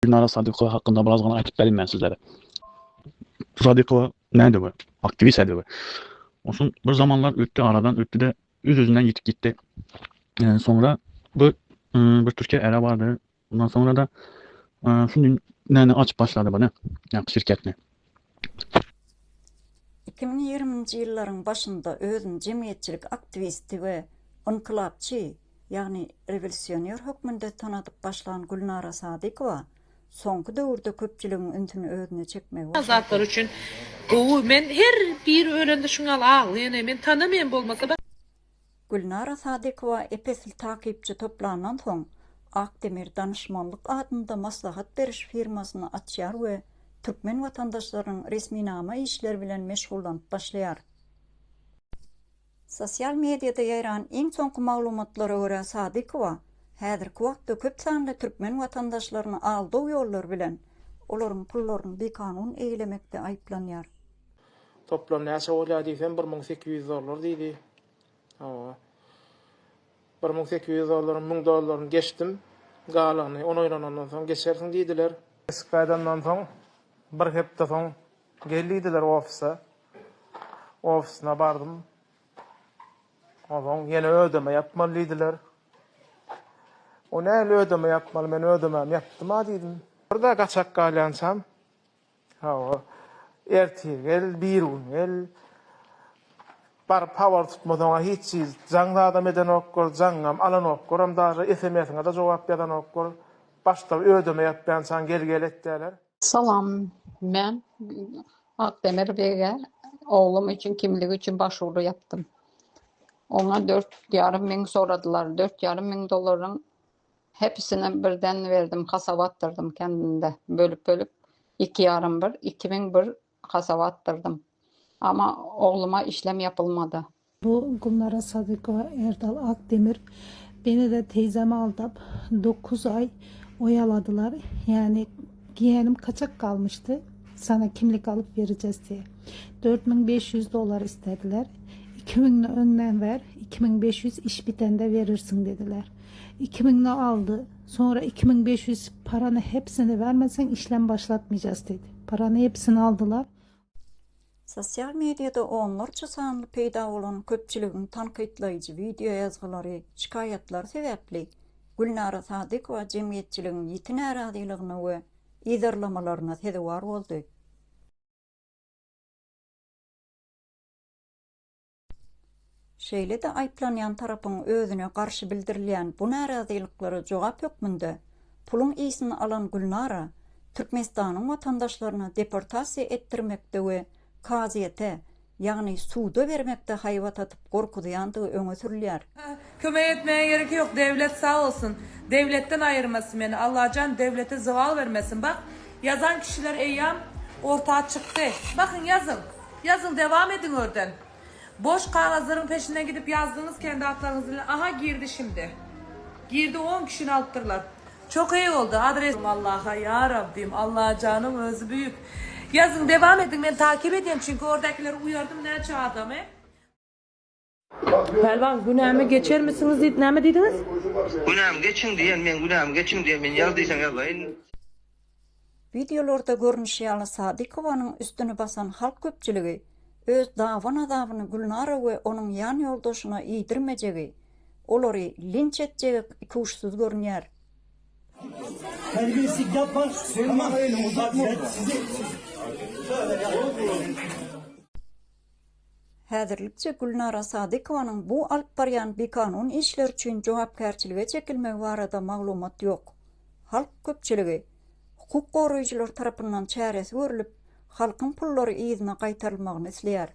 Gülnara Sadıkova hakkında biraz aytıp berim ben sizlere. Sadıkova nerede bu? Aktivist bu. Olsun bir zamanlar öttü aradan öttü de yüzünden yitip gitti. Sonra bu bir Türkiye era vardı. Ondan sonra da şimdi ne aç başladı bana yani şirketini. 2020 yılların başında özün cemiyetçilik aktivisti ve inkılapçı yani revolüsyoner hükmünde tanıtıp başlayan Gülnara Sadıkova soňky döwürde köpçüligiň üntüni özüne çekmegi Azatlar üçün men her bir ölende şuňal aglyny men tanamayan bolmasa da Gülnara Sadıkova epesil takipçi toplanan soň Akdemir Danışmanlyk adında maslahat beriş firmasyny açýar we Türkmen vatandaşlaryň resminama işler bilen meşgullanyp başlaýar. Sosial mediada ýaýran iň soňky maglumatlara görä Sadıkova häzirki wagtda köp sanly Türkmen vatandaşlaryny aldaw ýollar bilen olaryň pullaryny bekanun eýlemekde aýplanýar. Toplam näçe bolýar diýsem $1800 diýdi. 1800 dolar, $1000 geçtim. Galany on oýlanandan soň geçersiň diýdiler. Skydandan soň bir hepde soň geldiler ofisa. Ofisine bardım. Oňa ýene ödeme ýapmaly diýdiler. O näle ödeme ýapmaly, men ödemem ýapdym diýdim. Orada gaçak galyansam. Ertegi bir gün bar power tutmadan hiç çiz zaňda adam eden okkur zaňam alan okkuram da SMS-ine da jogap berýän okkur başda ödeme ýapýansan gel etdiler. Salam, ben Akdemir Bey'e oğlum için kimlik için başvuru yaptım. Ona 4,5 bin soradılar. $4,500 hepsine birden verdim. Kasaba attırdım kendimde. Bölüp 2,5 kasaba attırdım. Ama oğluma işlem yapılmadı. Bu Gülnara Sadıkova Erdal Akdemir beni de teyzeme aldap 9 ay oyaladılar. Yani yeğenim kaçak kalmıştı. Sana kimlik alıp vereceğiz diye. $4,500 istediler. 2.000'ni önden ver, 2.500 iş bitende verirsin dediler. 2.000'ni aldı. Sonra 2.500 paranı hepsini vermezsen işlem başlatmayacağız dedi. Paranı hepsini aldılar. Sosial mediada onlarca sanly peýda bolan köpçüligiň tankytlaýjy video ýazgylary, şikayetler sebäpli Gülnara Sadıkova jemgyýetçiligiň ýitin äradylygyna we ýydarlamalaryna sebäp boldy. Şeýle de aýplanýan tarapyň özüne garşy bildirilýän bu äradylyklara jogap hökmünde pulun ýysini alan Gülnara Türkmenistanyň vatandaşlaryna deportasiýa etdirmekde we kaziyete yani suda vermekte hayvat atıp korkudayandığı öňe sürülýär. kömek etmeye gerek yok. Devlet sağ olsun. Devletten ayırmasın beni. Allah can devlete zeval vermesin. Bak yazan kişiler eyyam ortaya çıktı. Bakın yazın. Yazın devam edin oradan. Boş kağızların peşinden gidip yazdığınız kendi adlarınızla. Aha girdi şimdi. Girdi 10 kişini alttırlar. Çok iyi oldu. Adres Allah'a ya Rabbim. Allah canım özü büyük. Yazın devam edin, ben takip edeyim çünkü oradakileri uyardım ne çağırdım Pelvan günahımı geçer misiniz deyip ne mi dediniz? Günahımı geçin diyen men günahımı geçin diyen men yazdıysan yazayın. Videolarda görünüşe alı Sadıkova'nın üstünü basan halk köpçüligi öz davan adavyny Gülnara we onun yan yoldaşyna ýydirmejegi, olary linç etjegi kuşsuz görünýär. Terbiyesizlik yapma. Tamam. Häzirlikçe Gülnara Sadıkova'nın bu alyp barýan bekanun işler üçin jogapkärçilige çekilmegi barada maglumat ýok. Halk köpçüligi hukuk goraýjylar tarapyndan çäresi görülip, halkyň pullary ýzyna gaýtarylmagyny isleýär.